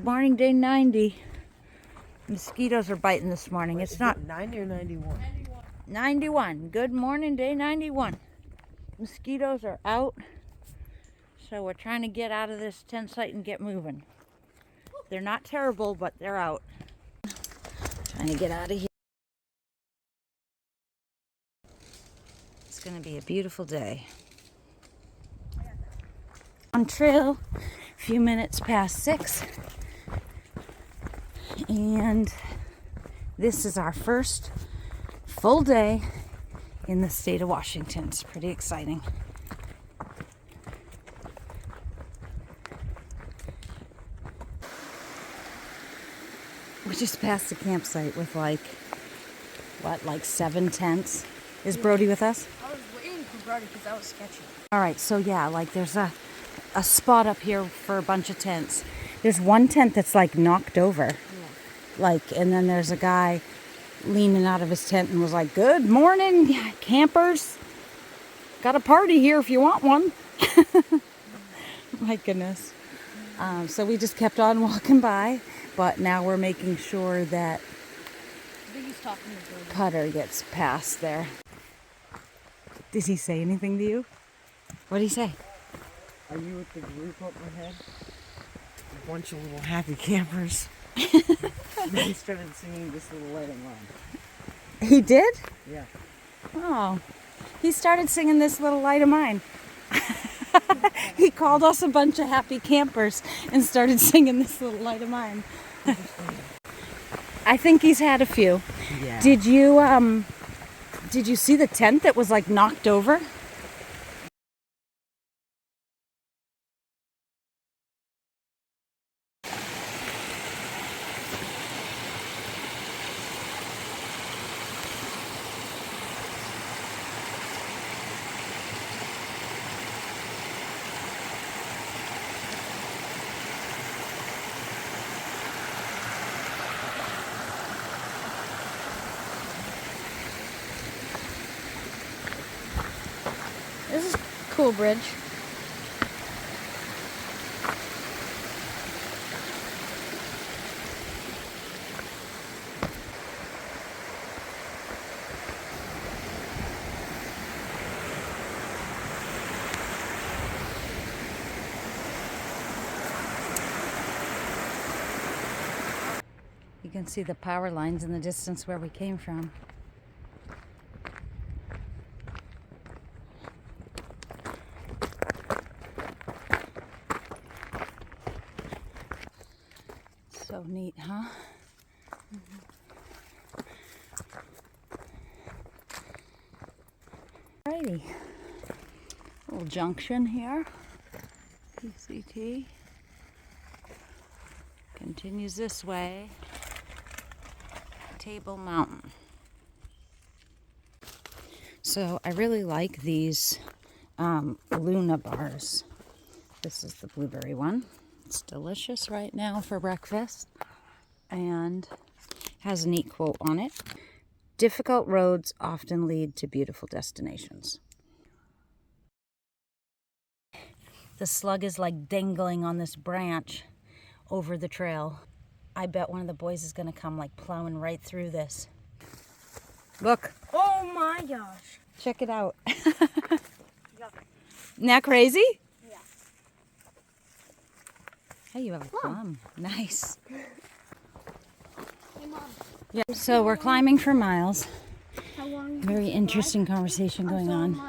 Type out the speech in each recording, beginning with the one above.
Good morning, day 90. Mosquitoes are biting this morning. Wait, it's not 90 or 91? 91. Good morning, day 91. Mosquitoes are out. So we're trying to get out of this tent site and get moving. They're not terrible, but they're out. Trying to get out of here. It's going to be a beautiful day. On trail, a few minutes past 6. And this is our first full day in the state of Washington. It's pretty exciting. We just passed the campsite with like 7 tents. Is Brody with us? I was waiting for Brody because that was sketchy. All right, so yeah, like there's a spot up here for a bunch of tents. There's one tent that's like knocked over. Yeah. And then there's a guy leaning out of his tent and was like, "Good morning, campers. Got a party here if you want one." My goodness. So we just kept on walking by, but now we're making sure that Putter gets past there. Did he say anything to you? What did he say? Are you with the group up ahead? A bunch of little happy campers. Then he started singing This Little Light of Mine. He did? Yeah. Oh, he started singing This Little Light of Mine. He called us a bunch of happy campers and started singing This Little Light of Mine. I think he's had a few. Yeah. Did you see the tent that was like knocked over? This is a cool bridge. You can see the power lines in the distance where we came from. So neat, huh? Alrighty. Little junction here. PCT. Continues this way. Table Mountain. So I really like these Luna bars. This is the blueberry one. It's delicious right now for breakfast and has a neat quote on it. Difficult roads often lead to beautiful destinations. The slug is like dangling on this branch over the trail. I bet one of the boys is going to come like plowing right through this. Look. Oh my gosh. Check it out. Isn't that crazy? Yeah. Hey, you have a plum. Nice. Hey, Mom. Yeah. So we're climbing for miles. How long? Very interesting conversation going on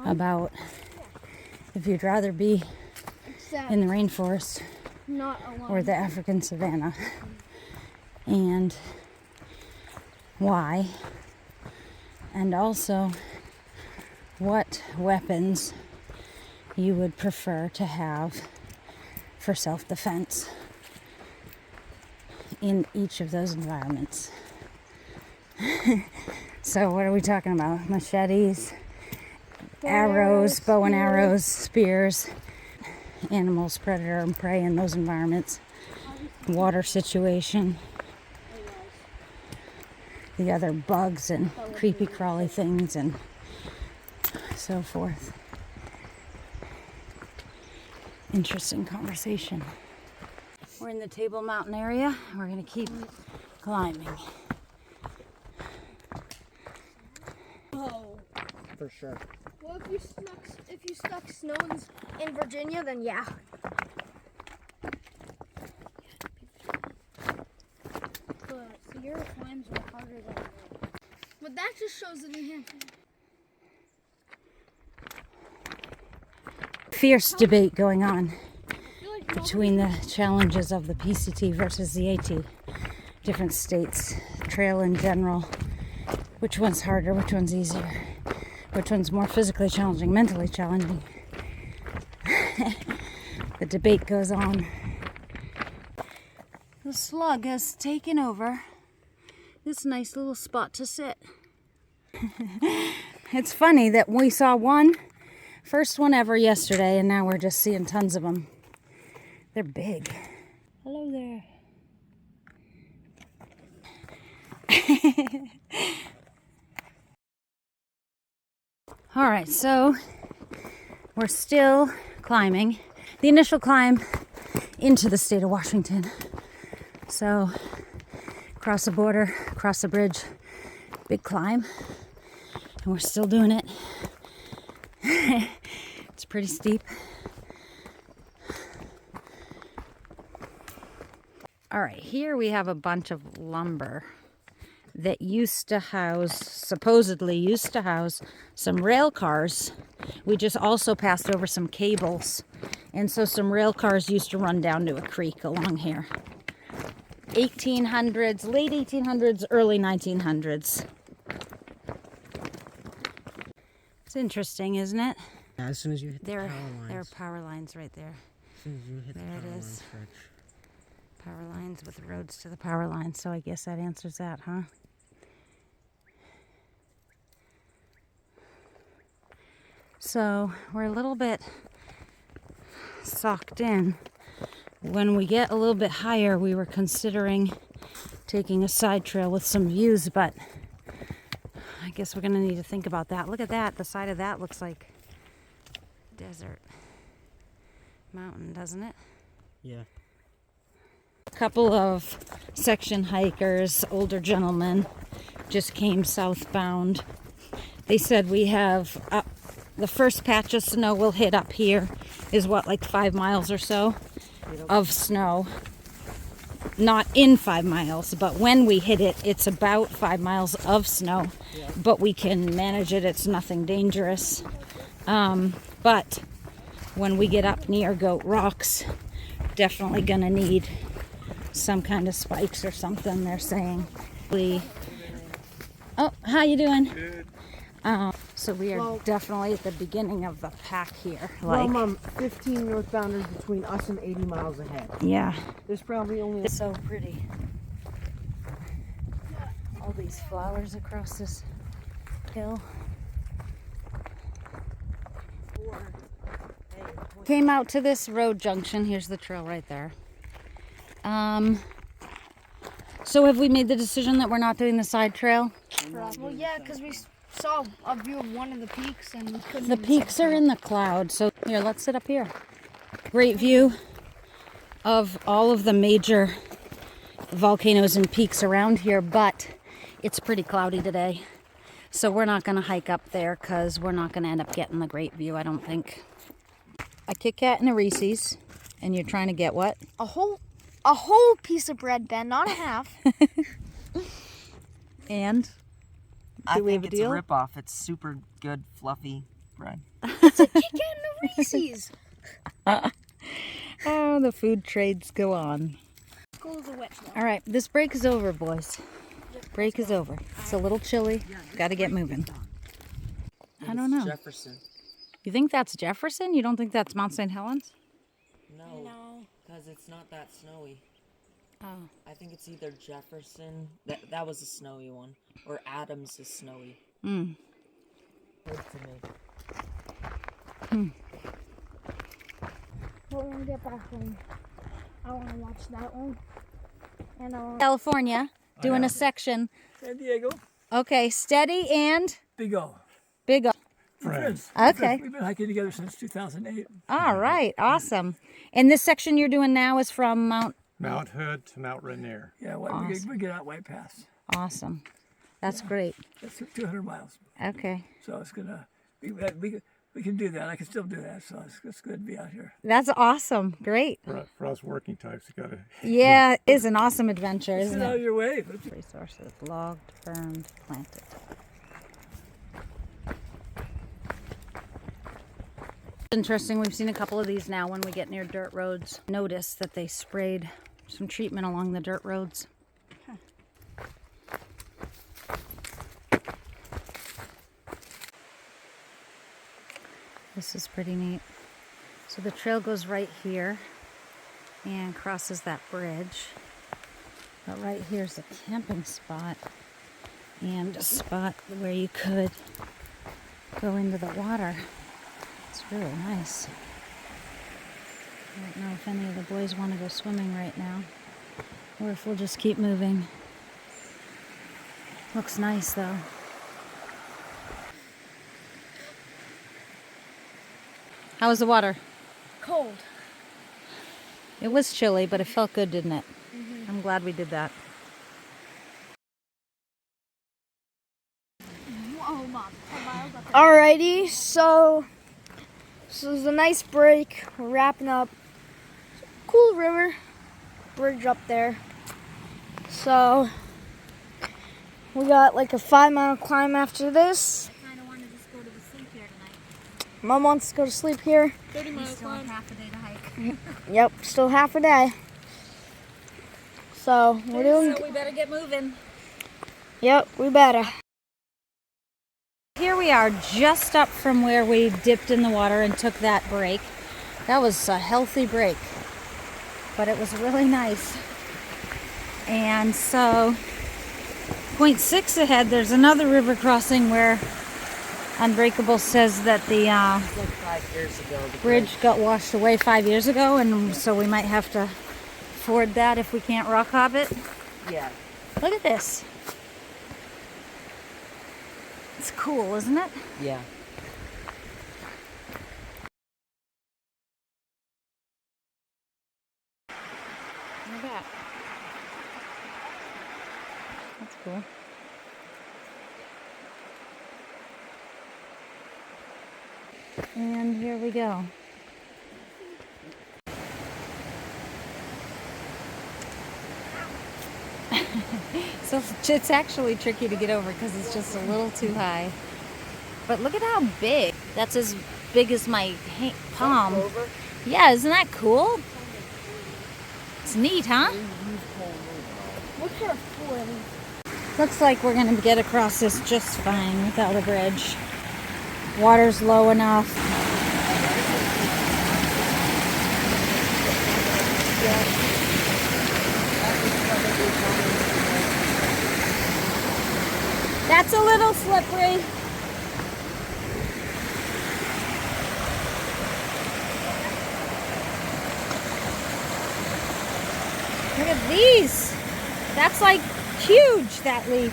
about if you'd rather be in the rainforest not alone. or the African savanna, and why, and also what weapons you would prefer to have for self-defense in each of those environments. So what are we talking about? Machetes, arrows, bow and arrows, spears, animals, predator and prey in those environments, water situation, the other bugs and creepy crawly things and so forth. Interesting conversation. We're in the Table Mountain area. We're going to keep climbing. Oh. For sure. Well, if you stuck snow in Virginia, then yeah. But Sierra climbs were harder than me. But that just shows that New Hampshire. Fierce debate going on between the challenges of the PCT versus the AT. Different states, trail in general. Which one's harder? Which one's easier? Which one's more physically challenging, mentally challenging? The debate goes on. The slug has taken over this nice little spot to sit. It's funny that we saw one, first one ever yesterday, and now we're just seeing tons of them. They're big. Hello there. All right, so we're still climbing. The initial climb into the state of Washington. So, across the border, across the bridge, big climb. And we're still doing it. It's pretty steep. All right, here we have a bunch of lumber that supposedly used to house some rail cars. We just also passed over some cables. And so some rail cars used to run down to a creek along here. 1800s, late 1800s, early 1900s. It's interesting, isn't it? Yeah, as soon as you hit the power lines. There are power lines right there. As soon as you hit There the it power is. lines, Rich. Power lines with roads to the power lines. So I guess that answers that, huh? So we're a little bit socked in. When we get a little bit higher, we were considering taking a side trail with some views, but I guess we're gonna need to think about that. Look at that. The side of that looks like desert mountain, doesn't it? Yeah. A couple of section hikers, older gentlemen, just came southbound. They said we have the first patch of snow we'll hit up here is what, like 5 miles or so of snow. Not in 5 miles, but when we hit it, it's about 5 miles of snow. Yeah. But we can manage it. It's nothing dangerous. But when we get up near Goat Rocks, definitely gonna need some kind of spikes or something, they're saying. Oh, how you doing? Good. So we are definitely at the beginning of the pack here. Well, Mom, 15 northbounders between us and 80 miles ahead. Yeah. There's probably only... It's so pretty. All these flowers across this hill. Came out to this road junction. Here's the trail right there. So have we made the decision that we're not doing the side trail? Well, yeah, because we saw a view of one of the peaks and we couldn't. The peaks are in the cloud. So here, let's sit up here. Great view of all of the major volcanoes and peaks around here, but it's pretty cloudy today. So we're not going to hike up there because we're not going to end up getting the great view, I don't think. A Kit Kat and a Reese's. And you're trying to get what? A whole piece of bread, Ben, not a half. And? I we think have a it's deal? a ripoff. It's super good, fluffy bread. It's a Kit Kat and a Reese's. Oh, the food trades go on. School is a wet one. All right, this break is over, boys. Break is over. It's a little chilly. Got to get moving. I don't know. Jefferson. You think that's Jefferson? You don't think that's Mount St. Helens? No, because it's not that snowy. Oh. I think it's either Jefferson, that was a snowy one, or Adams is snowy. Hmm. Good to me. Well, when we get back home, I want to watch that one. And I want California, doing a section. San Diego. Okay, steady and Big O. big. Friends. Okay. We've been hiking together since 2008. All right, awesome. And this section you're doing now is from Mount Mount Hood to Mount Rainier. Yeah, Awesome. we get out White Pass. Awesome. That's great. That's 200 miles. Okay. So it's gonna we can do that. I can still do that. So it's good to be out here. That's awesome. Great. For us working types, you gotta. Yeah, it is an awesome adventure, isn't Get out of it? your way. Resources, logged, burned, planted. Interesting, we've seen a couple of these now when we get near dirt roads. Notice that they sprayed some treatment along the dirt roads. This is pretty neat. So the trail goes right here and crosses that bridge. But right here's a camping spot and a spot where you could go into the water. It's really nice. I don't know if any of the boys want to go swimming right now or if we'll just keep moving. Looks nice though. How was the water? Cold. It was chilly, but it felt good, didn't it? Mm-hmm. I'm glad we did that. Whoa, Mom. Alrighty, so this is a nice break. We're wrapping up. Cool river bridge up there. So we got like a 5-mile climb after this. I kind of want to just go to the sleep here tonight. Mom wants to go to sleep here. 30 We miles still have climb. half a day to hike. Yep, still half a day. So we're doing. So we better get moving. Yep, we better. Here we are, just up from where we dipped in the water and took that break. That was a healthy break, but it was really nice. And so, point 6 ahead, there's another river crossing where Unbreakable says that the Like 5 years ago, the bridge got washed away 5 years ago, and so we might have to ford that if we can't rock hop it. Yeah. Look at this. It's cool, isn't it? Yeah. Look at that. That's cool. And here we go. So it's actually tricky to get over because it's just a little too high. But look at how big. That's as big as my palm. Yeah, isn't that cool? It's neat, huh? What kind of foil? Looks like we're going to get across this just fine without a bridge. Water's low enough. That's a little slippery. Look at these. That's like huge, that leaf.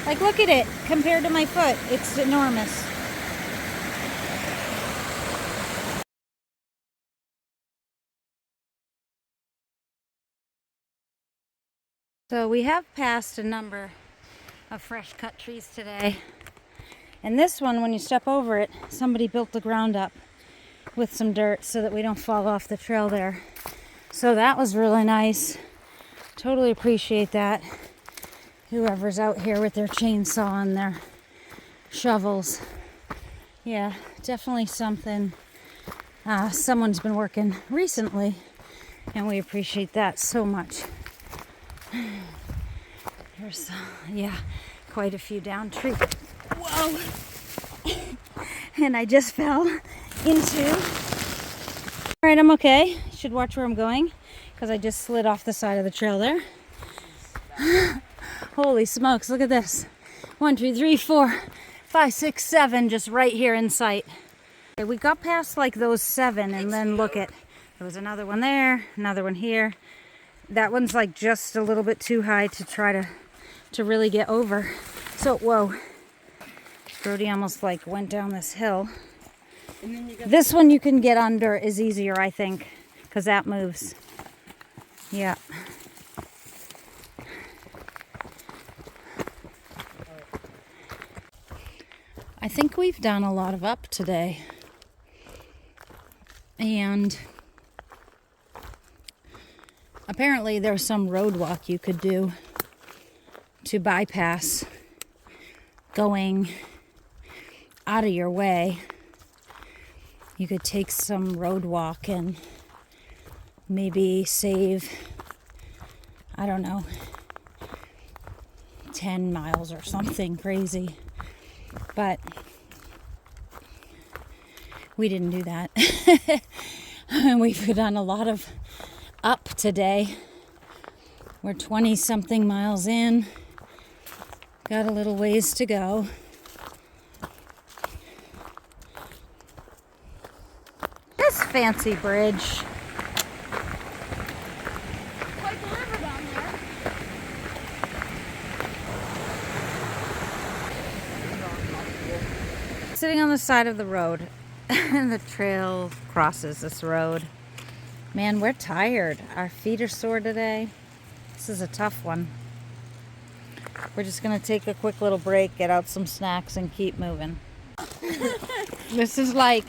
Like, look at it compared to my foot. It's enormous. So we have passed a number of fresh cut trees today. And this one, when you step over it, somebody built the ground up with some dirt so that we don't fall off the trail there. So that was really nice. Totally appreciate that. Whoever's out here with their chainsaw and their shovels. Yeah, definitely something someone's been working recently, and we appreciate that so much. There's, yeah, quite a few down trees. Whoa! And I just fell into... All right, I'm okay. Should watch where I'm going because I just slid off the side of the trail there. Holy smokes, look at this. 1, 2, 3, 4, 5, 6, 7, just right here in sight. Okay, we got past like those 7 and then look at, there was another one there, another one here. That one's like just a little bit too high to try to really get over. So, whoa. Brody almost like went down this hill. This one you can get under is easier, I think, because that moves. Yeah. I think we've done a lot of up today. And apparently there's some road walk you could do to bypass going out of your way. You could take some road walk and maybe save, I don't know, 10 miles or something crazy. But we didn't do that. We've done a lot of up today. We're 20 something miles in. Got a little ways to go. This fancy bridge. Quite the river down there. Sitting on the side of the road, and the trail crosses this road. Man, we're tired. Our feet are sore today. This is a tough one. We're just gonna take a quick little break, get out some snacks, and keep moving. This is like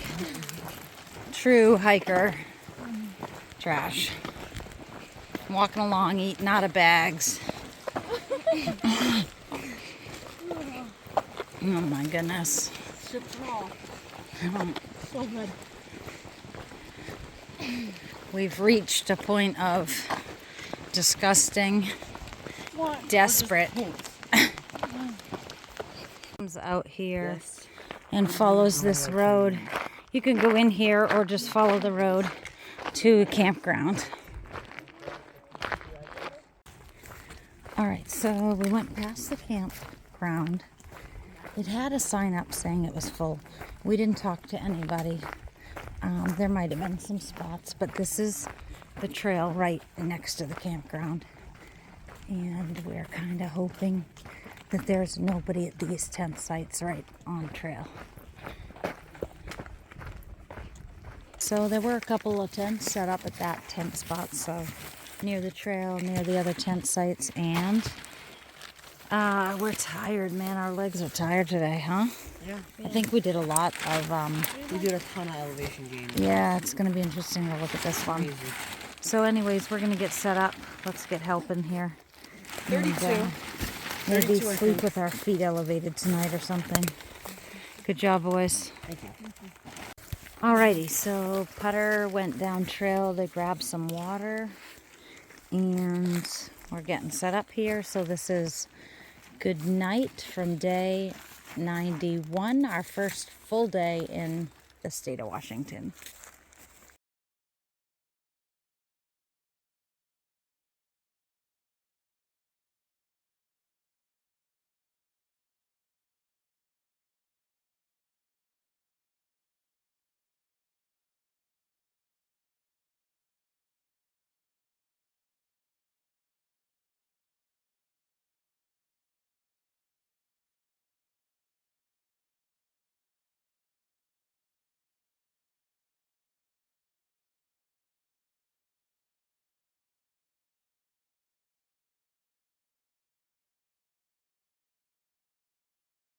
true hiker trash. I'm walking along, eating out of bags. Oh my goodness. So good. We've reached a point of disgusting, What? desperate. Comes out here Yes. and follows this road. You can go in here or just follow the road to a campground. All right, so we went past the campground. It had a sign up saying it was full. We didn't talk to anybody. There might have been some spots, but this is the trail right next to the campground. And we're kind of hoping that there's nobody at these tent sites right on trail. So there were a couple of tents set up at that tent spot, so near the trail, near the other tent sites, and we're tired, man. Our legs are tired today, huh? Yeah. I think we did a lot of, We did a ton of elevation gains. yeah, it's going to be interesting to look at this one. Crazy. So anyways, we're going to get set up. Let's get helping here. 32. And, maybe 32, I sleep think. with our feet elevated tonight or something. Good job, boys. Thank you. Alrighty, so Putter went down trail to grab some water. And we're getting set up here. So this is good night from day 91, our first full day in the state of Washington.